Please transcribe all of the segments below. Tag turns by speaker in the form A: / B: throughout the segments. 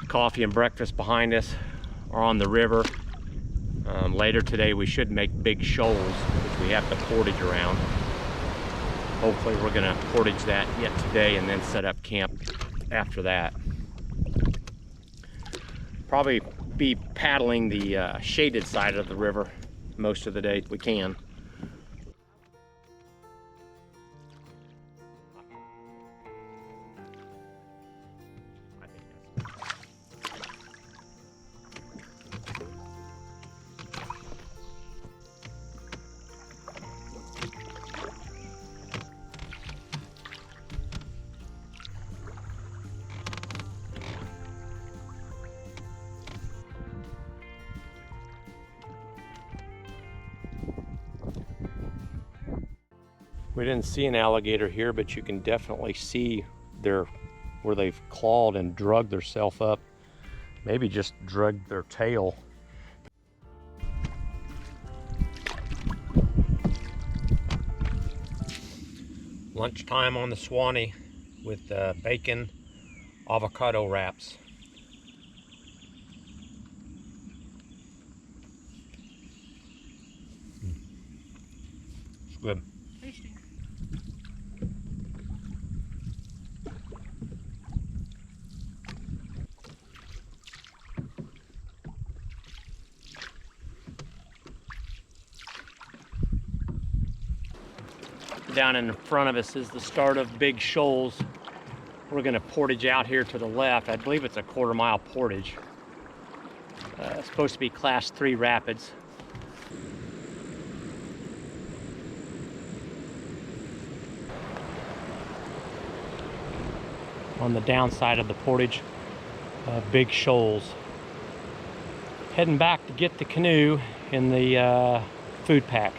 A: coffee and breakfast behind us are on the river. Later today we should make Big Shoals, which we have to portage around. Hopefully we're gonna portage that yet today and then set up camp after that. Probably be paddling the shaded side of the river most of the day if we can. We didn't see an alligator here, but you can definitely see where they've clawed and drugged themselves up. Maybe just drugged their tail. Lunchtime on the Suwannee with bacon avocado wraps. It's good. Down in front of us is the start of Big Shoals. We're gonna portage out here to the left. I believe it's a quarter-mile portage. It's supposed to be class 3 rapids. On the downside of the portage, Big Shoals. Heading back to get the canoe and the food pack.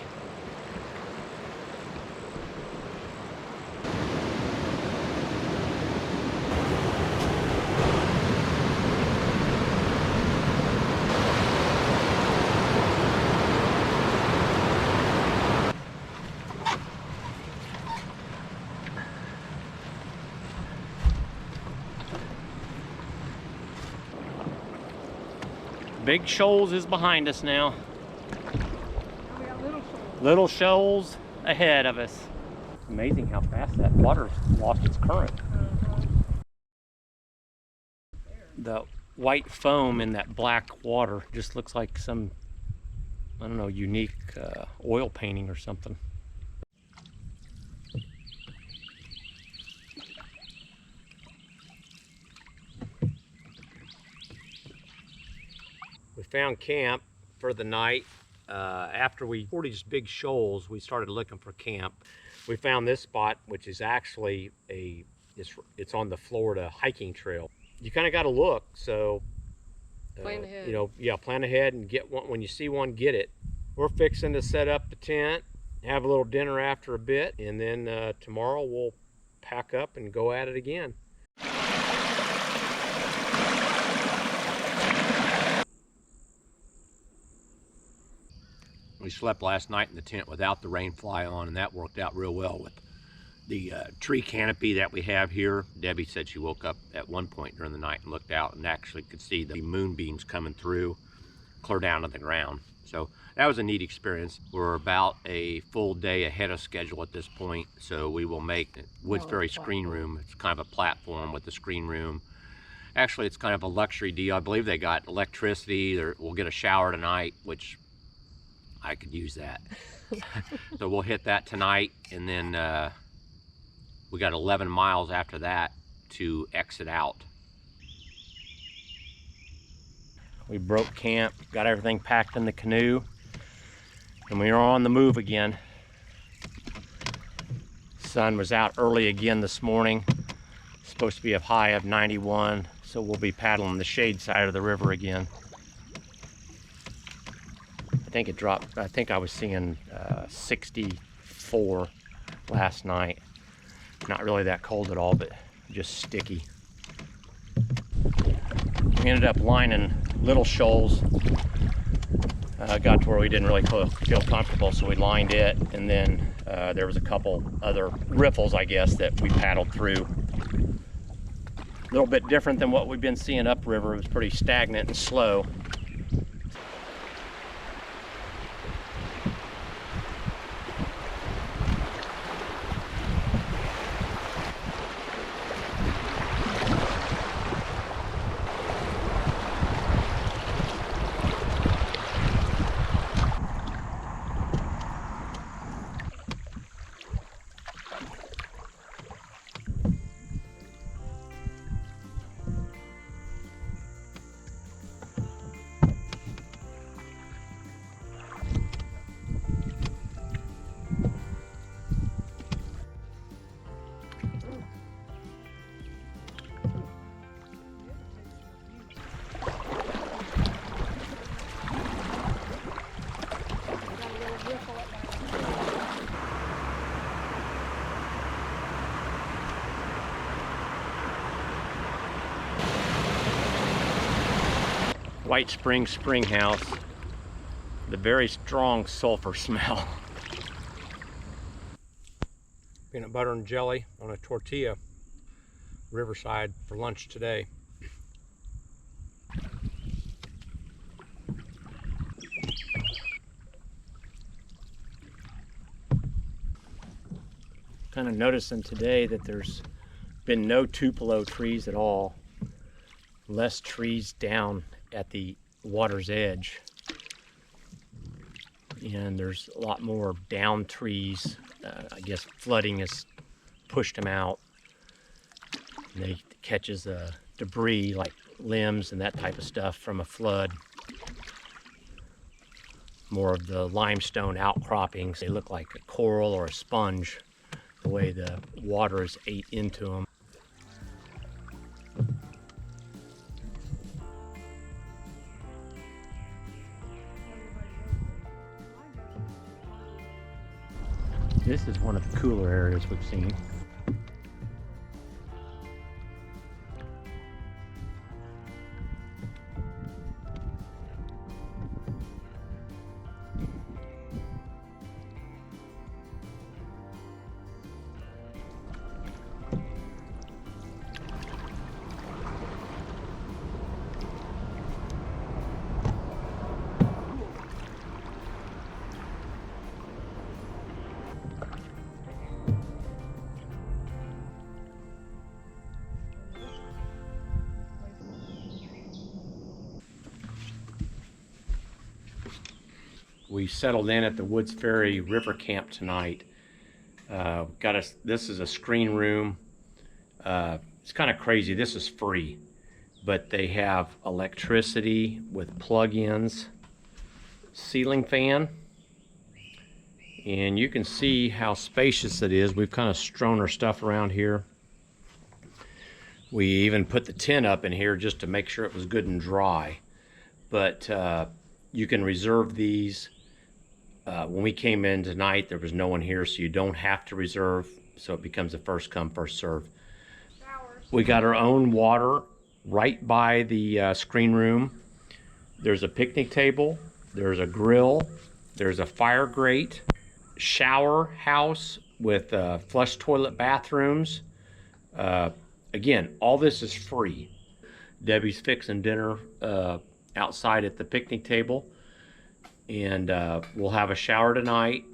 A: Big Shoals is behind us now.
B: We got
A: Little Shoals ahead of us. Amazing how fast that water's lost its current. The white foam in that black water just looks like some, I don't know, unique oil painting or something. We found camp for the night. After we portaged Big Shoals, we started looking for camp. We found this spot, which is actually it's on the Florida hiking trail. You kind of got to look, so
B: plan ahead.
A: you know, yeah, plan ahead and get one. When you see one, get it. We're fixing to set up the tent, have a little dinner after a bit, and then tomorrow we'll pack up and go at it again. We slept last night in the tent without the rain fly on, and that worked out real well with the tree canopy that we have here. Debbie said she woke up at one point during the night and looked out and actually could see the moonbeams coming through, clear down to the ground. So that was a neat experience. We're about a full day ahead of schedule at this point, so we will make Woods Ferry screen room. It's kind of a platform with the screen room. Actually, it's kind of a luxury deal. I believe they got electricity. We'll get a shower tonight, which I could use that. So we'll hit that tonight, and then we got 11 miles after that to exit out. We broke camp, got everything packed in the canoe, and we are on the move again. Sun was out early again this morning. It's supposed to be a high of 91, so we'll be paddling the shade side of the river again. I think it dropped. I think I was seeing 64 last night. Not really that cold at all, but just sticky. We ended up lining Little Shoals. Got to where we didn't really feel comfortable, so we lined it, and then there was a couple other riffles, I guess, that we paddled through. A little bit different than what we've been seeing upriver. It was pretty stagnant and slow. White Spring Spring House, the very strong sulfur smell. Peanut butter and jelly on a tortilla, Riverside for lunch today. Kind of noticing today that there's been no tupelo trees at all, less trees down at the water's edge, and there's a lot more down trees. I guess flooding has pushed them out, and they catches debris like limbs and that type of stuff from a flood. More of the limestone outcroppings, they look like a coral or a sponge the way the water has ate into them. This is one of the cooler areas we've seen. We settled in at the Woods Ferry River Camp tonight. This is a screen room. It's kind of crazy. This is free, but they have electricity with plug-ins, ceiling fan, and you can see how spacious it is. We've kind of strewn our stuff around here. We even put the tent up in here just to make sure it was good and dry. But you can reserve these. When we came in tonight, there was no one here, so you don't have to reserve, so it becomes a first come, first serve.
B: Showers.
A: We got our own water right by the screen room. There's a picnic table, there's a grill, there's a fire grate, shower house with flush toilet bathrooms. Again, all this is free. Debbie's fixing dinner outside at the picnic table, and we'll have a shower tonight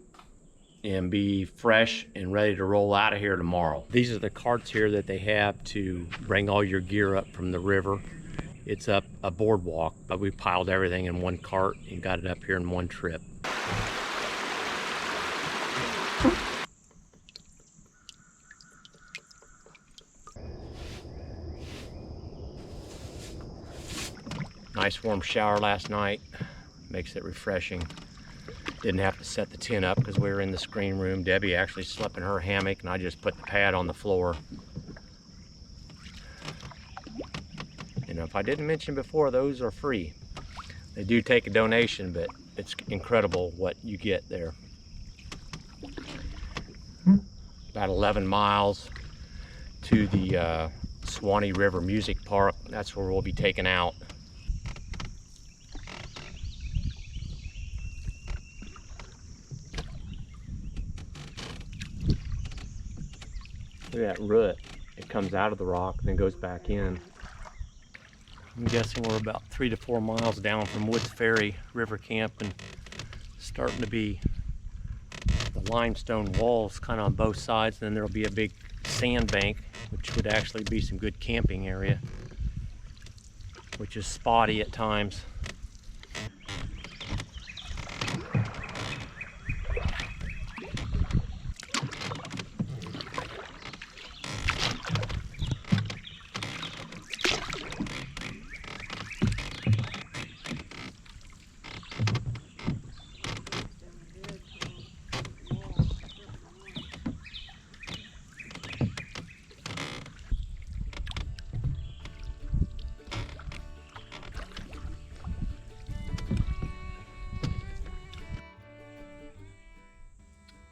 A: and be fresh and ready to roll out of here tomorrow. These are the carts here that they have to bring all your gear up from the river. It's up a boardwalk, but we piled everything in one cart and got it up here in one trip. Nice warm shower last night. Makes it refreshing. Didn't have to set the tent up because we were in the screen room. Debbie actually slept in her hammock and I just put the pad on the floor. And if I didn't mention before, those are free. They do take a donation, but it's incredible what you get there. About 11 miles to the Suwannee River Music Park. That's where we'll be taking out. Look at that root. It
C: comes out of the rock and then goes back in. I'm guessing we're about 3 to 4 miles down from Woods Ferry River Camp, and starting to be the limestone walls kind of on both sides, and then there'll be a big sand bank, which would actually be some good camping area, which is spotty at times.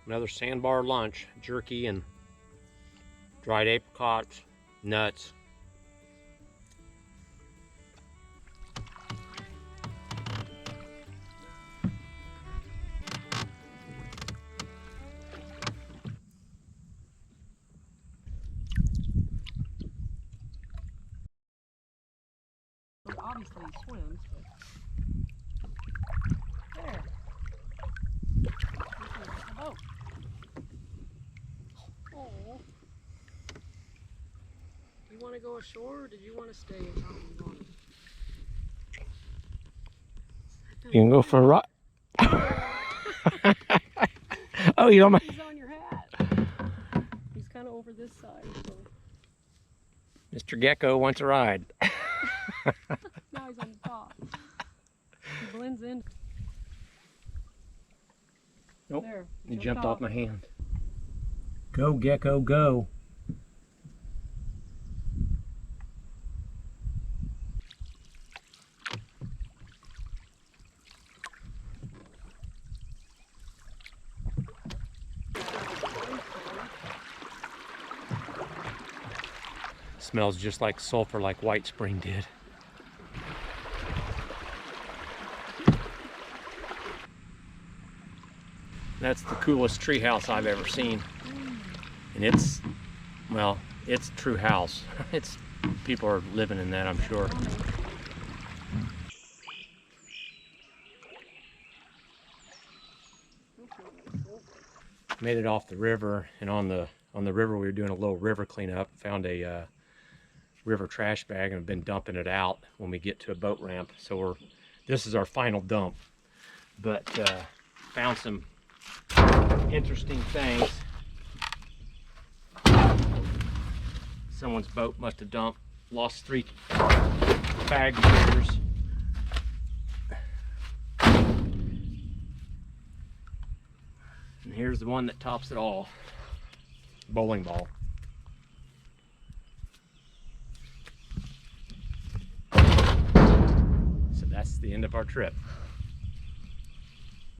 C: Another sandbar lunch, jerky and dried apricots, nuts.
B: Obviously he swims, but there. Oh. Oh. You want to go ashore, or did you want to stay in Mountain Water?
C: You can go for a ride. Oh, you don't.
B: He's on your hat. He's kind of over this side, so.
C: Mr. Gecko wants a ride.
B: Now he's on the top. He blends in.
C: Nope,
B: There,
C: he jumped off my hand. Go, Gecko, go. Smells just like sulfur, like White Spring did. That's the coolest tree house I've ever seen. And it's, well, it's a true house. It's, people are living in that, I'm sure. Made it off the river, and on the river we were doing a little river cleanup. Found a river trash bag and have been dumping it out when we get to a boat ramp. So this is our final dump. But found some interesting things. Someone's boat must have lost 3 bag gears. And here's the one that tops it all. Bowling ball. So that's the end of our trip.